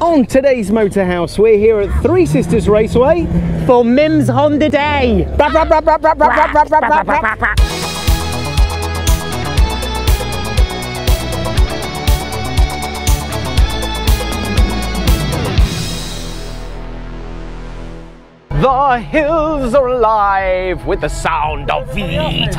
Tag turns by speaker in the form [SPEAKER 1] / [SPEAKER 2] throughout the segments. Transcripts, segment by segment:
[SPEAKER 1] On today's Motorhaus, we're here at Three Sisters Raceway
[SPEAKER 2] for MiMMS Honda Day.
[SPEAKER 1] The hills are alive with the sound of VTEC.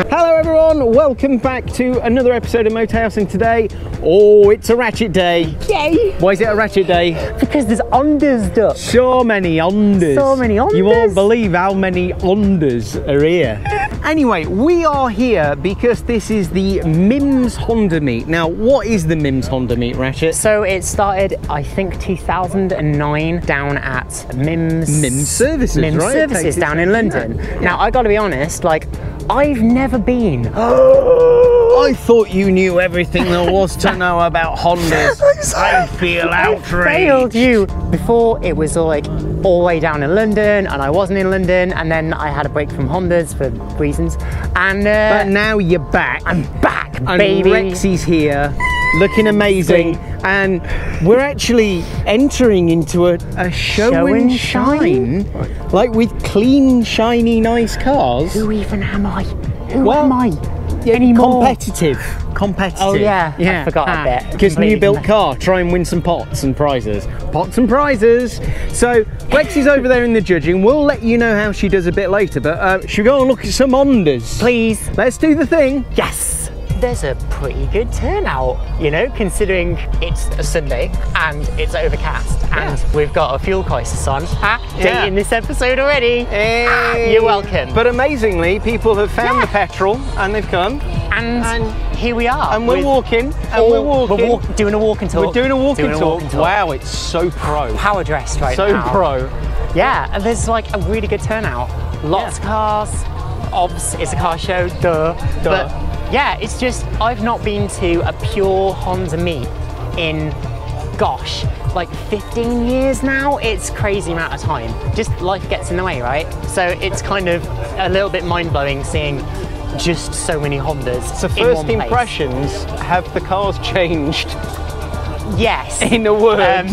[SPEAKER 1] Hello everyone, welcome back to another episode of Motorhaus, and today, it's a ratchet day.
[SPEAKER 2] Yay!
[SPEAKER 1] Why is it a ratchet day?
[SPEAKER 2] Because there's Hondas, duck.
[SPEAKER 1] So many Hondas.
[SPEAKER 2] So many Hondas.
[SPEAKER 1] You won't believe how many Hondas are here. Anyway, we are here because this is the MiMMS Honda meet. Now, what is the MiMMS Honda meet, Ratchet?
[SPEAKER 2] So it started, I think, 2009 down at MiMMS
[SPEAKER 1] Services,
[SPEAKER 2] MiMMS
[SPEAKER 1] right?
[SPEAKER 2] Services down in London.
[SPEAKER 1] Yeah.
[SPEAKER 2] Now, I gotta be honest, like, I've never been.
[SPEAKER 1] I thought you knew everything there was to know about Hondas. I feel outraged.
[SPEAKER 2] Failed you. Before, it was like all the way down in London, and I wasn't in London, and then I had a break from Hondas for reasons. And
[SPEAKER 1] but now you're back.
[SPEAKER 2] I'm back,
[SPEAKER 1] and
[SPEAKER 2] baby.
[SPEAKER 1] Rexy's here, looking amazing, and we're actually entering into a show and shine, like with clean, shiny, nice cars.
[SPEAKER 2] Who even am I? Who am I?
[SPEAKER 1] Competitive.
[SPEAKER 2] Oh yeah, I forgot a bit.
[SPEAKER 1] Because new built car, try and win some pots and prizes. Pots and prizes. So Rexy's over there in the judging. We'll let you know how she does a bit later, but should we go and look at some Hondas?
[SPEAKER 2] Please.
[SPEAKER 1] Let's do the thing.
[SPEAKER 2] Yes. There's a pretty good turnout, you know, considering it's a Sunday and it's overcast, and we've got a fuel crisis on. Dating this episode already.
[SPEAKER 1] Hey.
[SPEAKER 2] You're welcome.
[SPEAKER 1] But amazingly, people have found the petrol and they've come.
[SPEAKER 2] And here we are.
[SPEAKER 1] And we're walking. And we're walking.
[SPEAKER 2] We're doing a walk and talk.
[SPEAKER 1] We're doing a walk and talk. Wow, it's so pro.
[SPEAKER 2] Power dressed right
[SPEAKER 1] now. So pro.
[SPEAKER 2] Yeah, and there's like a really good turnout. Lots of cars. Obs, it's a car show. Duh. But yeah, it's just, I've not been to a pure Honda meet in, gosh, like 15 years now. It's crazy amount of time. Just life gets in the way, right? So it's kind of a little bit mind-blowing seeing just so many Hondas.
[SPEAKER 1] So first impressions, have the cars changed?
[SPEAKER 2] Yes.
[SPEAKER 1] In a word.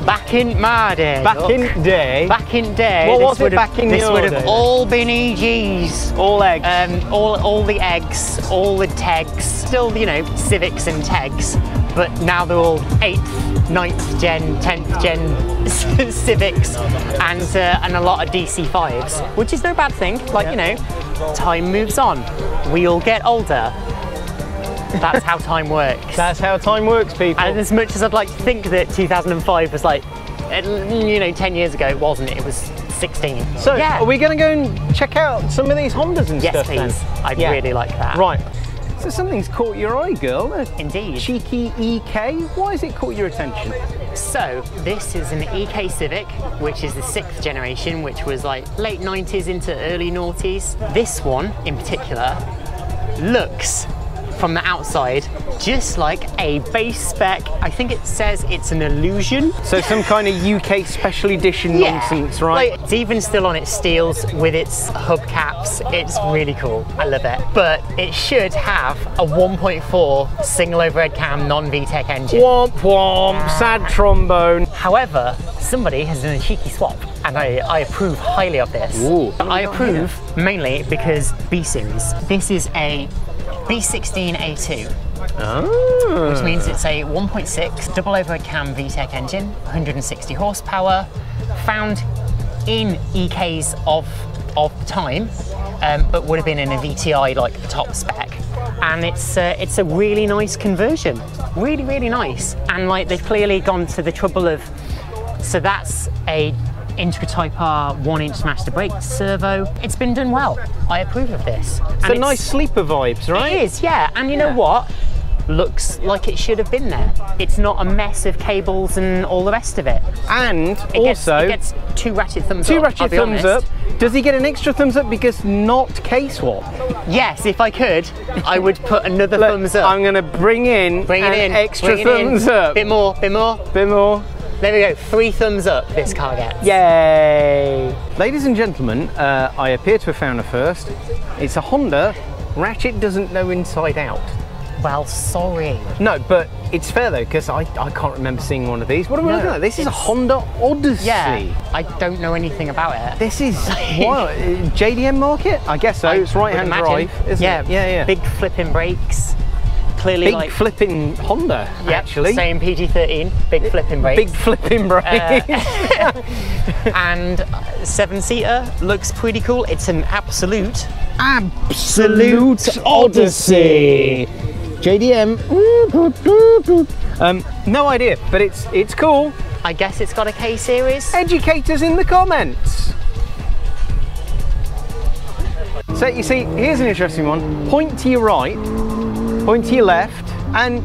[SPEAKER 2] Back in my day.
[SPEAKER 1] Back in day.
[SPEAKER 2] What
[SPEAKER 1] was it back in your day?
[SPEAKER 2] This would have all been EGs.
[SPEAKER 1] All eggs.
[SPEAKER 2] All the eggs, all the TEGs. Still, you know, Civics and TEGs, but now they're all 8th, 9th gen, 10th gen Civics, and a lot of DC5s, which is no bad thing. Like, you know, time moves on. We all get older. That's how time works.
[SPEAKER 1] That's how time works, people.
[SPEAKER 2] And as much as I'd like to think that 2005 was like, you know, 10 years ago, it wasn't. It was 16.
[SPEAKER 1] So, are we going to go and check out some of these Hondas and stuff?
[SPEAKER 2] Yes, please.
[SPEAKER 1] Then?
[SPEAKER 2] I'd really like that.
[SPEAKER 1] Right. So something's caught your eye, girl.
[SPEAKER 2] Indeed.
[SPEAKER 1] Cheeky EK. Why has it caught your attention?
[SPEAKER 2] So, this is an EK Civic, which is the 6th generation, which was like late 90s into early noughties. This one, in particular, looks from the outside just like a base spec. I think it says it's an Illusion.
[SPEAKER 1] So some kind of UK special edition nonsense, right?
[SPEAKER 2] Like, it's even still on its steels with its hubcaps. It's really cool. I love it. But it should have a 1.4 single overhead cam non-VTEC engine.
[SPEAKER 1] Womp womp, sad trombone.
[SPEAKER 2] However, somebody has done a cheeky swap, and I approve highly of this.
[SPEAKER 1] Ooh.
[SPEAKER 2] I approve mainly because B-Series. This is a B16A2, which means it's a 1.6 double overhead cam VTEC engine, 160 horsepower, found in EKs of the time, but would have been in a VTI like top spec. And it's a really nice conversion, really nice. And like they've clearly gone to the trouble of, so that's a Civic Type R 1-inch master brake servo. It's been done well. I approve of this.
[SPEAKER 1] So nice sleeper vibes, right?
[SPEAKER 2] It is, yeah. And you know what? Looks like it should have been there. It's not a mess of cables and all the rest of it.
[SPEAKER 1] And
[SPEAKER 2] it gets 2 ratchet thumbs up.
[SPEAKER 1] 2 ratchet thumbs up. Does he get an extra thumbs up because not K-swap?
[SPEAKER 2] Yes, if I could, I would put another thumbs up.
[SPEAKER 1] I'm going to bring in an extra thumbs up.
[SPEAKER 2] Bit more. There we go, 3 thumbs up this car gets.
[SPEAKER 1] Yay! Ladies and gentlemen, I appear to have found a first. It's a Honda Ratchet doesn't know inside out.
[SPEAKER 2] Well, sorry.
[SPEAKER 1] No, but it's fair though, because I can't remember seeing one of these. What are we looking at? This is a Honda Odyssey.
[SPEAKER 2] Yeah, I don't know anything about it.
[SPEAKER 1] This is, what, JDM market? I guess so, it's right-hand drive, isn't it? Yeah.
[SPEAKER 2] Big flipping brakes. Clearly
[SPEAKER 1] big flipping Honda, actually.
[SPEAKER 2] Same PG-13, big flipping brakes.
[SPEAKER 1] Big flipping brakes.
[SPEAKER 2] And 7-seater, looks pretty cool. It's an absolute
[SPEAKER 1] Odyssey. JDM. No idea, but it's cool.
[SPEAKER 2] I guess it's got a K series.
[SPEAKER 1] Educate us in the comments. So you see, here's an interesting one. Point to your right, point to your left, and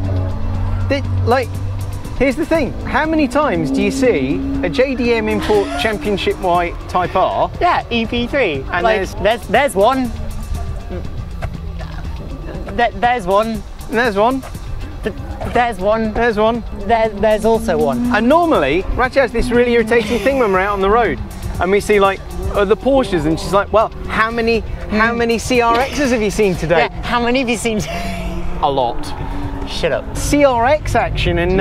[SPEAKER 1] here's the thing. How many times do you see a JDM Import Championship White Type R?
[SPEAKER 2] Yeah, EP3.
[SPEAKER 1] And
[SPEAKER 2] there's one. There's one.
[SPEAKER 1] There's one.
[SPEAKER 2] There's one.
[SPEAKER 1] There's one.
[SPEAKER 2] There's also one.
[SPEAKER 1] And normally, Ratchet has this really irritating thing when we're out on the road, and we see like the Porsches, and she's like, "Well, how many CRXs have you seen today?"
[SPEAKER 2] Yeah, how many have you seen?
[SPEAKER 1] A lot.
[SPEAKER 2] Shut up.
[SPEAKER 1] CRX action, and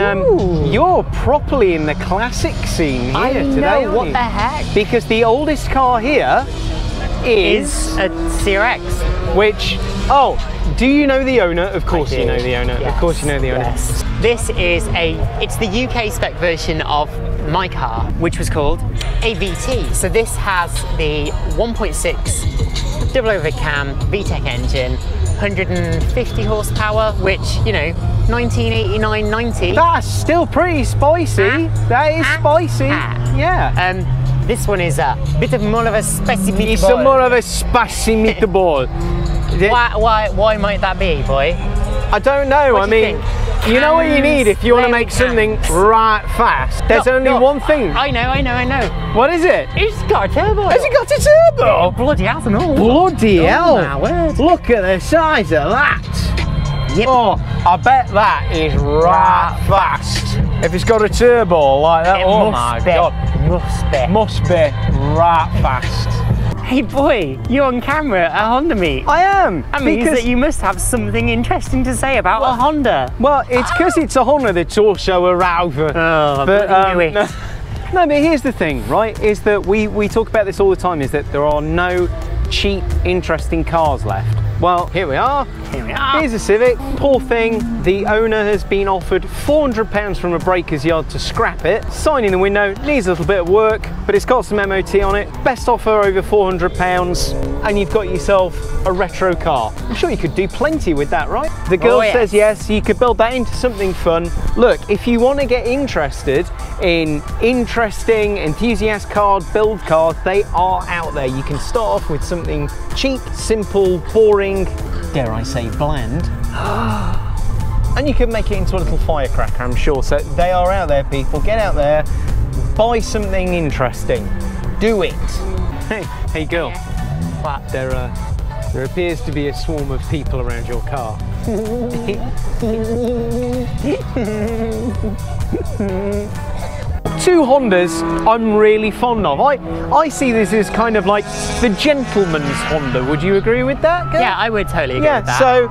[SPEAKER 1] you're properly in the classic scene here today.
[SPEAKER 2] What the heck?
[SPEAKER 1] Because the oldest car here is
[SPEAKER 2] a CRX.
[SPEAKER 1] Which, do you know the owner? Of course you know the owner. Yes. Of course you know the owner.
[SPEAKER 2] Yes. This is it's the UK spec version of my car, which was called a VT. So this has the 1.6 double overhead cam VTEC engine, 150 horsepower, which, you know, 1989-90.
[SPEAKER 1] That's still pretty spicy. That is spicy. Yeah.
[SPEAKER 2] This one is a bit of more of a spicy meatball.
[SPEAKER 1] It's more of a spicy meatball.
[SPEAKER 2] Why might that be, boy?
[SPEAKER 1] I don't know.
[SPEAKER 2] What do you think?
[SPEAKER 1] You know what you need if you want to make something right fast? There's only one thing.
[SPEAKER 2] I know.
[SPEAKER 1] What is it?
[SPEAKER 2] It's got a turbo.
[SPEAKER 1] Has it got a turbo?
[SPEAKER 2] Bloody hell, no.
[SPEAKER 1] Bloody hell.
[SPEAKER 2] My word.
[SPEAKER 1] Look at the size of that.
[SPEAKER 2] Yep.
[SPEAKER 1] Oh, I bet that is right fast. If it's got a turbo like that, oh my God. Must be right fast.
[SPEAKER 2] Hey boy, you're on camera at a Honda meet.
[SPEAKER 1] I am.
[SPEAKER 2] That means that you must have something interesting to say about a Honda.
[SPEAKER 1] Well, it's because it's a Honda that's also a Rover.
[SPEAKER 2] Oh, but
[SPEAKER 1] no, but here's the thing, right? Is that we talk about this all the time, is that there are no cheap, interesting cars left. Well, here we are. Here's a Civic. Poor thing, the owner has been offered £400 from a breaker's yard to scrap it. Sign in the window, needs a little bit of work, but it's got some MOT on it. Best offer over £400, and you've got yourself a retro car. I'm sure you could do plenty with that, right? The girl says yes, you could build that into something fun. Look, if you want to get interested in interesting, enthusiast cars, build cars, they are out there. You can start off with something cheap, simple, boring, dare I say bland, and you can make it into a little firecracker, I'm sure. So they are out there, people. Get out there, buy something interesting, do it. Hey girl,
[SPEAKER 2] what?
[SPEAKER 1] There appears to be a swarm of people around your car. Two Hondas I'm really fond of. I see this as kind of like the gentleman's Honda. Would you agree with that, girl?
[SPEAKER 2] Yeah, I would totally agree with that.
[SPEAKER 1] So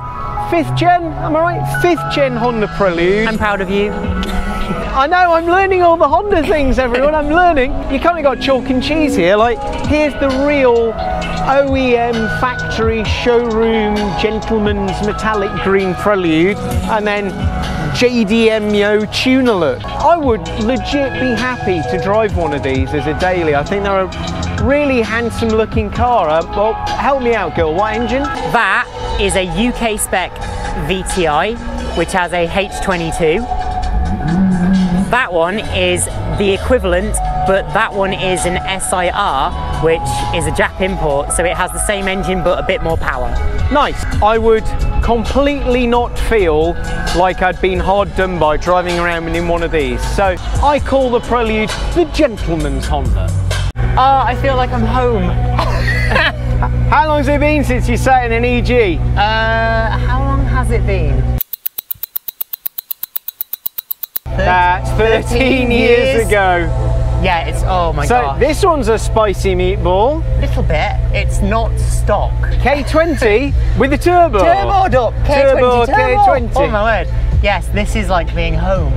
[SPEAKER 1] 5th gen, am I right? 5th gen Honda Prelude.
[SPEAKER 2] I'm proud of you.
[SPEAKER 1] I know, I'm learning all the Honda things, everyone. I'm learning. You kind of got chalk and cheese here. Like, here's the real OEM factory showroom gentleman's metallic green Prelude, and then JDM tuner look. I would legit be happy to drive one of these as a daily. I think they're a really handsome looking car. Well, help me out, girl. What engine?
[SPEAKER 2] That is a UK spec VTI, which has a H22. That one is the equivalent, but that one is an SIR, which is a Jap import, so it has the same engine but a bit more power.
[SPEAKER 1] Nice. I would completely not feel like I'd been hard done by driving around in one of these. So I call the Prelude the gentleman's Honda.
[SPEAKER 2] I feel like I'm home.
[SPEAKER 1] How long's it been since you sat in an EG?
[SPEAKER 2] How long has it been?
[SPEAKER 1] That's 13 years ago.
[SPEAKER 2] Yeah, it's, oh my god.
[SPEAKER 1] So this one's a spicy meatball.
[SPEAKER 2] Little bit. It's not stock.
[SPEAKER 1] K20 with the turbo.
[SPEAKER 2] Turboed up. K20 Turbo.
[SPEAKER 1] K20.
[SPEAKER 2] Oh my word. Yes, this is like being home.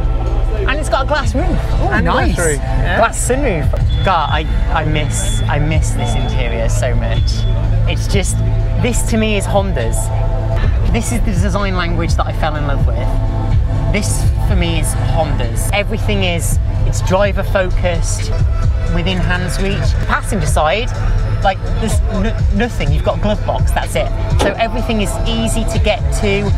[SPEAKER 2] And it's got a glass roof. Oh,
[SPEAKER 1] and
[SPEAKER 2] nice.
[SPEAKER 1] Glass roof. Yeah.
[SPEAKER 2] Glass sunroof. God, I miss this interior so much. It's just, this to me is Honda's. This is the design language that I fell in love with. This for me is Honda's. Everything is, it's driver focused, within hands reach. Passenger side, like there's nothing, you've got a glove box, that's it. So everything is easy to get to.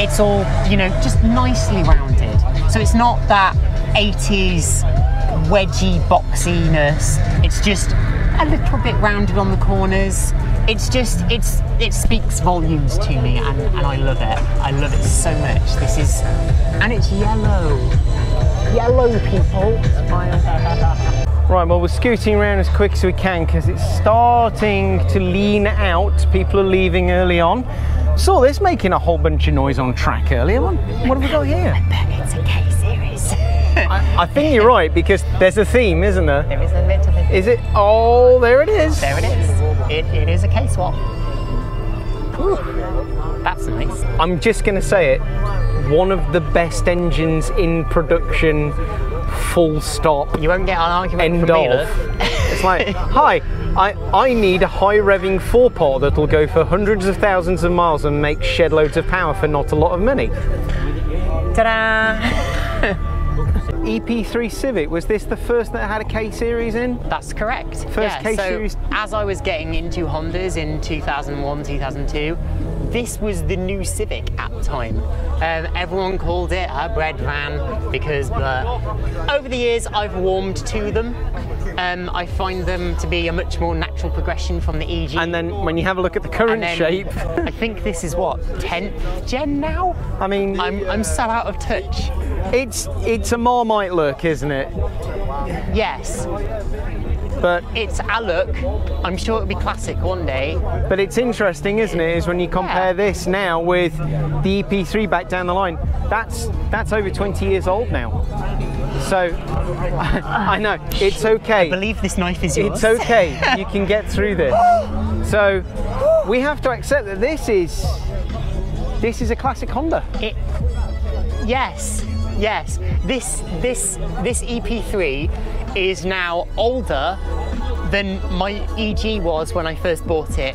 [SPEAKER 2] It's all, you know, just nicely rounded. So it's not that 80s wedgy boxiness. It's just a little bit rounded on the corners. It's just, it speaks volumes to me, and I love it. I love it so much. This is, and it's yellow. Yellow, people.
[SPEAKER 1] Right, well, we're scooting around as quick as we can because it's starting to lean out. People are leaving early on. Saw this making a whole bunch of noise on track earlier on. What have we got here?
[SPEAKER 2] I bet it's a K series.
[SPEAKER 1] I think you're right, because there's a theme, isn't there?
[SPEAKER 2] There is a bit of a theme.
[SPEAKER 1] Is it? Oh, there it is.
[SPEAKER 2] There it is. It is a K swap. Ooh, that's nice.
[SPEAKER 1] I'm just going to say it. One of the best engines in production, full stop.
[SPEAKER 2] You won't get an argument
[SPEAKER 1] End
[SPEAKER 2] from me,
[SPEAKER 1] of. It's like, hi, I need a high revving 4-pot that'll go for hundreds of thousands of miles and make shed loads of power for not a lot of money.
[SPEAKER 2] Ta-da!
[SPEAKER 1] EP3 Civic, was this the first that had a K series in?
[SPEAKER 2] That's correct.
[SPEAKER 1] First K series.
[SPEAKER 2] So as I was getting into Hondas in 2001, 2002, this was the new Civic at the time. Everyone called it a bread van because over the years I've warmed to them. I find them to be a much more natural progression from the EG.
[SPEAKER 1] And then when you have a look at the current shape,
[SPEAKER 2] I think this is what, 10th gen now?
[SPEAKER 1] I mean,
[SPEAKER 2] I'm so out of touch.
[SPEAKER 1] It's a Marmite look, isn't it?
[SPEAKER 2] Yes.
[SPEAKER 1] But
[SPEAKER 2] it's a look. I'm sure it'll be classic one day.
[SPEAKER 1] But it's interesting, isn't it? Is when you compare this now with the EP3 back down the line. That's over 20 years old now. So I know it's okay.
[SPEAKER 2] I believe this knife is yours.
[SPEAKER 1] It's okay. You can get through this. So we have to accept that this is a classic Honda.
[SPEAKER 2] Yes. Yes, this EP3 is now older than my EG was when I first bought it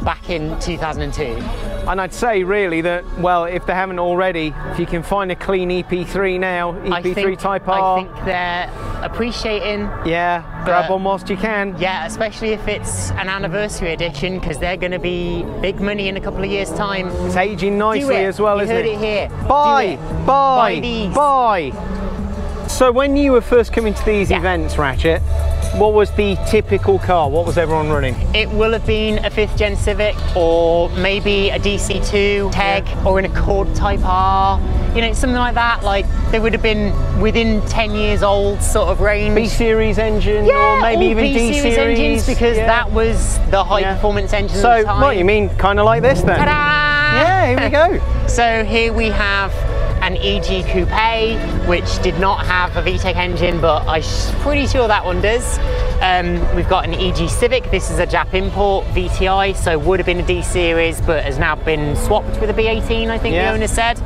[SPEAKER 2] back in 2002.
[SPEAKER 1] And I'd say really that, well, if they haven't already, if you can find a clean EP3 now, EP3 Type R.
[SPEAKER 2] I think they're appreciating.
[SPEAKER 1] Yeah, grab one whilst you can.
[SPEAKER 2] Yeah, especially if it's an anniversary edition, because they're going to be big money in a couple of years' time.
[SPEAKER 1] It's aging nicely as well, isn't it?
[SPEAKER 2] You heard it here.
[SPEAKER 1] Buy
[SPEAKER 2] these.
[SPEAKER 1] So when you were first coming to these events, Ratchet, what was the typical car? What was everyone running?
[SPEAKER 2] It will have been a 5th gen Civic, or maybe a DC2 TEG, or an Accord Type R. You know, something like that. Like, they would have been within 10 years old sort of range.
[SPEAKER 1] B-series engine, or maybe even D-series
[SPEAKER 2] engines, because that was the high performance engine at the time.
[SPEAKER 1] So, what you mean, kind of like this then?
[SPEAKER 2] Ta-da!
[SPEAKER 1] Yeah, here we go.
[SPEAKER 2] So here we have an EG Coupe, which did not have a VTEC engine, but I'm pretty sure that one does. We've got an EG Civic. This is a Jap import VTI, so would have been a D series, but has now been swapped with a B18, I think the owner said.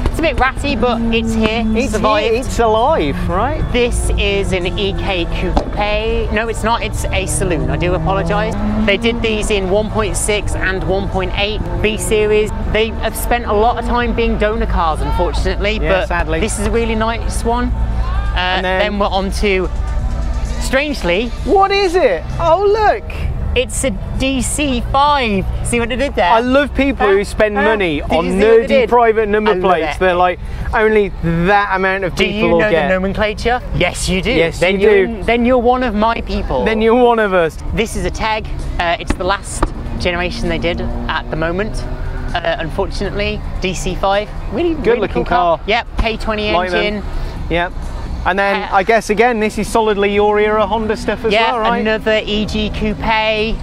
[SPEAKER 2] It's a bit ratty, but it's here. It's survived.
[SPEAKER 1] It's alive, right?
[SPEAKER 2] This is an EK Coupe. No, it's not. It's a Saloon. I do apologise. They did these in 1.6 and 1.8 B series. They have spent a lot of time being donor cars, unfortunately.
[SPEAKER 1] Yeah,
[SPEAKER 2] but
[SPEAKER 1] sadly.
[SPEAKER 2] This is a really nice one. And then we're on to, strangely,
[SPEAKER 1] what is it? Oh, look.
[SPEAKER 2] It's a DC5. See what I did there?
[SPEAKER 1] I love people who spend money on nerdy private number plates. They're like, only that amount of people will get.
[SPEAKER 2] Do you know the nomenclature? Yes, you do.
[SPEAKER 1] Yes, you do.
[SPEAKER 2] Then you're one of my people.
[SPEAKER 1] Then you're one of us.
[SPEAKER 2] This is a TEG. It's the last generation they did at the moment. Unfortunately, DC5. Really
[SPEAKER 1] good looking
[SPEAKER 2] cool car.
[SPEAKER 1] car.
[SPEAKER 2] Yep, K20 engine.
[SPEAKER 1] Yep. And then I guess again, this is solidly your era Honda stuff as well, right?
[SPEAKER 2] Another EG Coupe.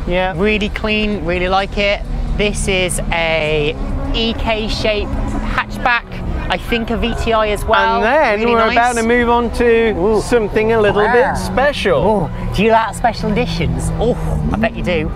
[SPEAKER 1] Yeah.
[SPEAKER 2] Really clean, really like it. This is a EK shape hatchback. I think a VTI as well.
[SPEAKER 1] And then
[SPEAKER 2] really
[SPEAKER 1] we're
[SPEAKER 2] nice.
[SPEAKER 1] about to move on to something a little bit special.
[SPEAKER 2] Ooh. Do you like special editions? Oh, I bet you do.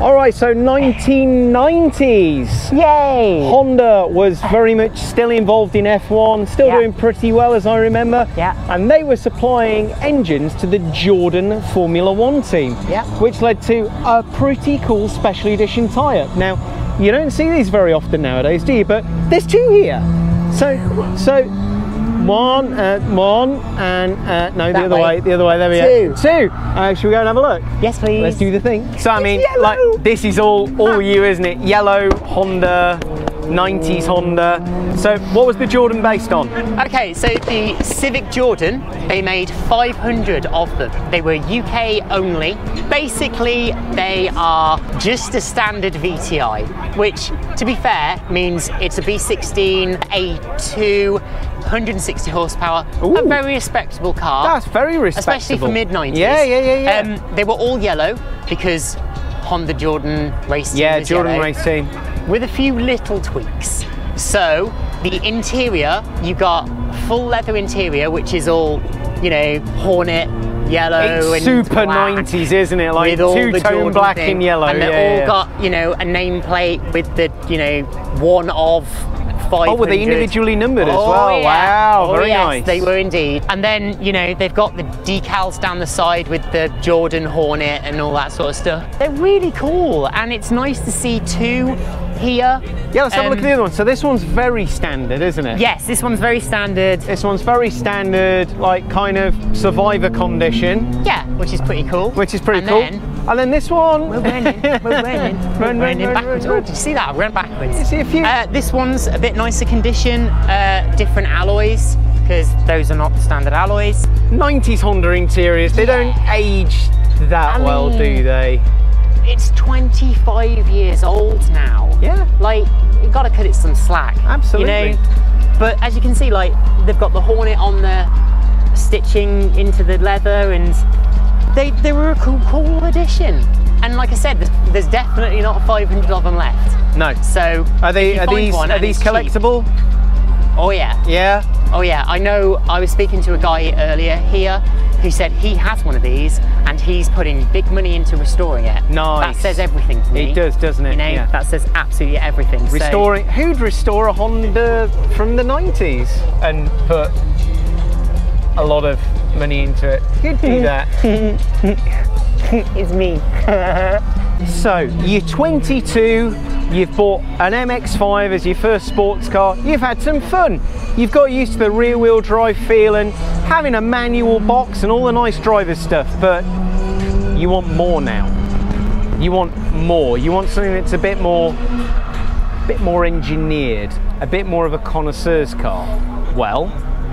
[SPEAKER 1] All right, so 1990s.
[SPEAKER 2] Yay!
[SPEAKER 1] Honda was very much still involved in F1, still doing pretty well as I remember.
[SPEAKER 2] Yeah.
[SPEAKER 1] And they were supplying engines to the Jordan Formula One team, which led to a pretty cool special edition tyre. Now, you don't see these very often nowadays, do you? But there's two here. So one, and no, the other way, there we go. Two. Should we go and have a look?
[SPEAKER 2] Yes, please.
[SPEAKER 1] Let's do the thing. So I mean, like, this is all you, isn't it? Yellow Honda, 90s Honda. So what was the Jordan based on?
[SPEAKER 2] Okay, so the Civic Jordan, they made 500 of them. They were UK only. Basically, they are just a standard VTI, which, to be fair, means it's a V16 A2, 160 horsepower, a very respectable car.
[SPEAKER 1] That's very respectable.
[SPEAKER 2] Especially for mid-90s.
[SPEAKER 1] Yeah.
[SPEAKER 2] They were all yellow because Honda Jordan race team
[SPEAKER 1] Yeah,
[SPEAKER 2] was
[SPEAKER 1] Jordan
[SPEAKER 2] yellow,
[SPEAKER 1] race team.
[SPEAKER 2] with a few little tweaks. So the interior, you got full leather interior, which is all, you know, Hornet yellow,
[SPEAKER 1] It's
[SPEAKER 2] and
[SPEAKER 1] super
[SPEAKER 2] black,
[SPEAKER 1] 90s, isn't it? Like
[SPEAKER 2] with all the
[SPEAKER 1] two-tone
[SPEAKER 2] Jordan
[SPEAKER 1] black
[SPEAKER 2] thing.
[SPEAKER 1] and yellow.
[SPEAKER 2] And they all got, you know, a nameplate with the, you know, one of 500.
[SPEAKER 1] Oh, were they individually numbered as
[SPEAKER 2] Oh,
[SPEAKER 1] well?
[SPEAKER 2] yeah.
[SPEAKER 1] Wow,
[SPEAKER 2] Oh,
[SPEAKER 1] very
[SPEAKER 2] yes,
[SPEAKER 1] nice.
[SPEAKER 2] they were indeed. And then, you know, they've got the decals down the side with the Jordan Hornet and all that sort of stuff. They're really cool, and it's nice to see two here.
[SPEAKER 1] Yeah, let's have a look at the other one. So this one's very standard, isn't it?
[SPEAKER 2] Yes, this one's very standard.
[SPEAKER 1] This one's very standard, like kind of survivor condition.
[SPEAKER 2] Yeah, which is pretty cool.
[SPEAKER 1] Which is pretty
[SPEAKER 2] and
[SPEAKER 1] cool.
[SPEAKER 2] Then,
[SPEAKER 1] and then this one.
[SPEAKER 2] we're running backwards. Oh, did you see that? I ran backwards.
[SPEAKER 1] You see a few.
[SPEAKER 2] This one's a bit nicer condition, different alloys, because those are not the standard alloys.
[SPEAKER 1] 90s Honda interiors, they don't age that well, do they?
[SPEAKER 2] It's 25 years old now.
[SPEAKER 1] Yeah.
[SPEAKER 2] Like, you gotta cut it some slack.
[SPEAKER 1] Absolutely.
[SPEAKER 2] You know? But as you can see, like, they've got the Hornet on the stitching into the leather, and they were a cool addition. And like I said, there's definitely not 500 of them left.
[SPEAKER 1] No.
[SPEAKER 2] So
[SPEAKER 1] Are these collectible?
[SPEAKER 2] Cheap, oh yeah.
[SPEAKER 1] Yeah.
[SPEAKER 2] Oh yeah. I know. I was speaking to a guy earlier here who said he has one of these and he's putting big money into restoring it.
[SPEAKER 1] Nice.
[SPEAKER 2] That says everything to me.
[SPEAKER 1] It does, doesn't it?
[SPEAKER 2] You know,
[SPEAKER 1] yeah.
[SPEAKER 2] that says absolutely everything.
[SPEAKER 1] Restoring. Who'd restore a Honda from the 90s and put a lot of money into it? Who'd do that?
[SPEAKER 2] It's me.
[SPEAKER 1] So, you're 22, you've bought an MX-5 as your first sports car, you've had some fun. You've got used to the rear-wheel drive feel and having a manual box and all the nice driver stuff, but you want more now. You want more. You want something that's a bit more engineered, a bit more of a connoisseur's car. Well,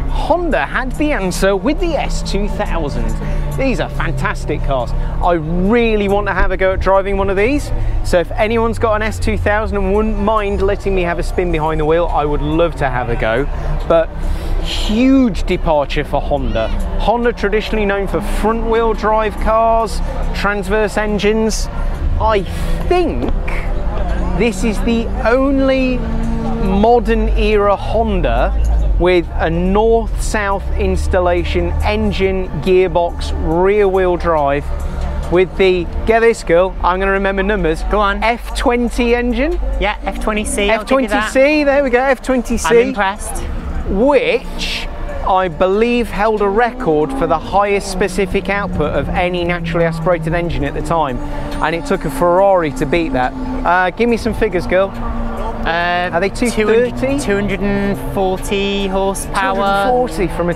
[SPEAKER 1] Honda had the answer with the S2000. These are fantastic cars. I really want to have a go at driving one of these. So if anyone's got an S2000 and wouldn't mind letting me have a spin behind the wheel, I would love to have a go. But huge departure for Honda. Honda traditionally known for front wheel drive cars, transverse engines. I think this is the only modern era Honda with a north-south installation, engine, gearbox, rear-wheel drive, with the, get this girl, I'm going to remember numbers.
[SPEAKER 2] Go on.
[SPEAKER 1] F20 engine.
[SPEAKER 2] Yeah, F20C.
[SPEAKER 1] F20C, there we go, F20C.
[SPEAKER 2] I'm impressed.
[SPEAKER 1] Which I believe held a record for the highest specific output of any naturally aspirated engine at the time. And it took a Ferrari to beat that. Give me some figures, girl. Are they 230?
[SPEAKER 2] 240 horsepower.
[SPEAKER 1] 240 from a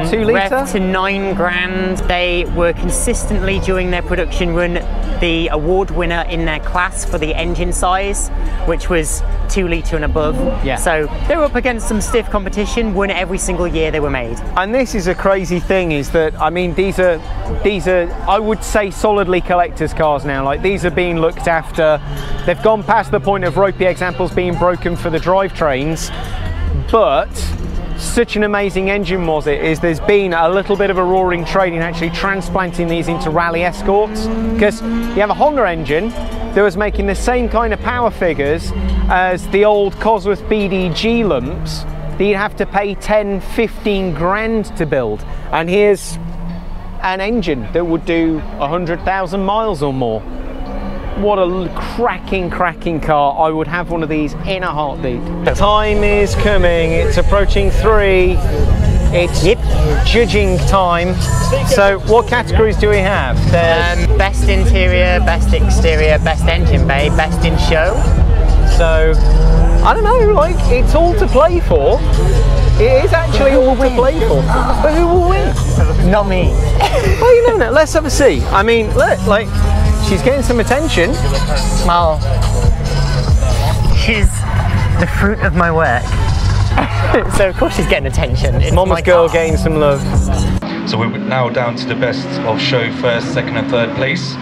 [SPEAKER 1] 2 litre?
[SPEAKER 2] Rev to 9 grand. They were consistently during their production run the award winner in their class for the engine size, which was 2 litre and above.
[SPEAKER 1] Yeah.
[SPEAKER 2] So they were up against some stiff competition, won every single year they were made.
[SPEAKER 1] And this is a crazy thing, is that, I mean, these are I would say solidly collector's cars now. Like, these are being looked after. They've gone past the point of ropey examples being broken for the drivetrains, but such an amazing engine was it, is there's been a little bit of a roaring trade in actually transplanting these into rally escorts, because you have a Honda engine that was making the same kind of power figures as the old Cosworth BDG lumps that you'd have to pay 10, 15 grand to build. And here's an engine that would do 100,000 miles or more. What a cracking car. I would have one of these in a heartbeat. Time is coming, it's approaching 3. It's judging time. So what categories do we have?
[SPEAKER 2] Best interior, best exterior, best engine bay, best in show.
[SPEAKER 1] So, I don't know, like, it's all to play for. It is actually all to play for. But who will win?
[SPEAKER 2] Not me.
[SPEAKER 1] Well, you know, let's have a see. I mean, look, like, she's getting some attention.
[SPEAKER 2] Well, she's the fruit of my work. So of course she's getting attention. It's
[SPEAKER 1] Mama's girl getting some love.
[SPEAKER 3] So we're now down to the best of show, first, second and third place.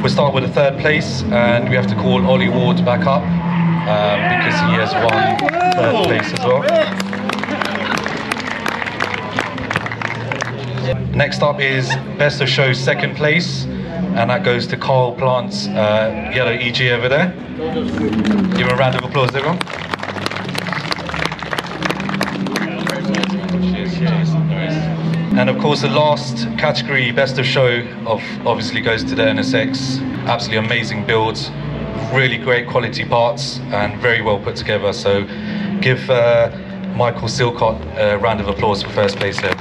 [SPEAKER 3] We'll start with the third place, and we have to call Ollie Ward back up because he has won third place as well. Next up is best of show, second place, and that goes to Carl Plant's yellow EG over there. Give him a round of applause, everyone. And of course the last category, best of show, obviously goes to the NSX. Absolutely amazing builds, really great quality parts and very well put together. So give Michael Silcott a round of applause for first place here.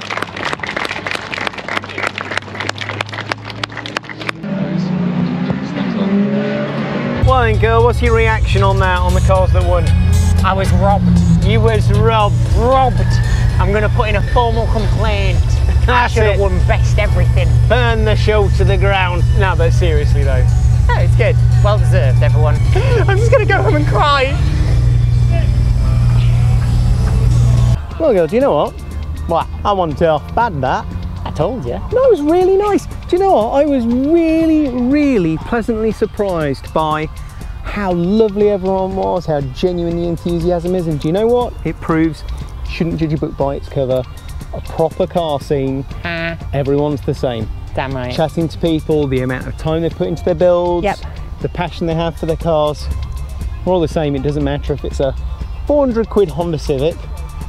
[SPEAKER 1] Well then girl, what's your reaction on that, on the cars that won?
[SPEAKER 2] I was robbed. You was robbed. I'm going to put in a formal complaint. I should have won best everything.
[SPEAKER 1] Burn the show to the ground. No, but seriously though.
[SPEAKER 2] No, it's good. Well deserved, everyone. I'm just going to go home and cry.
[SPEAKER 1] Well girl, do you know what?
[SPEAKER 2] What?
[SPEAKER 1] I wasn't half bad that.
[SPEAKER 2] I told you.
[SPEAKER 1] No, it was really nice. Do you know what? I was really pleasantly surprised by how lovely everyone was, how genuine the enthusiasm is, and do you know what? It proves you shouldn't judge a book by its cover. A proper car scene, everyone's the same.
[SPEAKER 2] Damn right.
[SPEAKER 1] Chatting to people, the amount of time they put into their builds, the passion they have for their cars, we're all the same. It doesn't matter if it's a 400 quid Honda Civic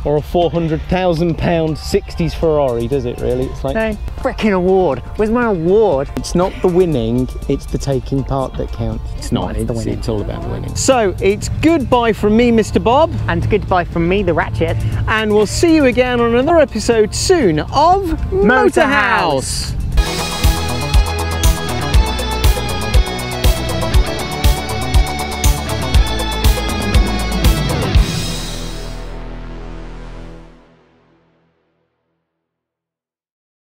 [SPEAKER 1] or a 400,000 pound 60s Ferrari, does it really? It's like,
[SPEAKER 2] no. Frickin' award. Where's my award?
[SPEAKER 1] It's not the winning, it's the taking part that counts. It's not, it's all about the winning. So it's goodbye from me, Mr. Bob.
[SPEAKER 2] And goodbye from me, the Ratchet.
[SPEAKER 1] And we'll see you again on another episode soon of Motorhaus.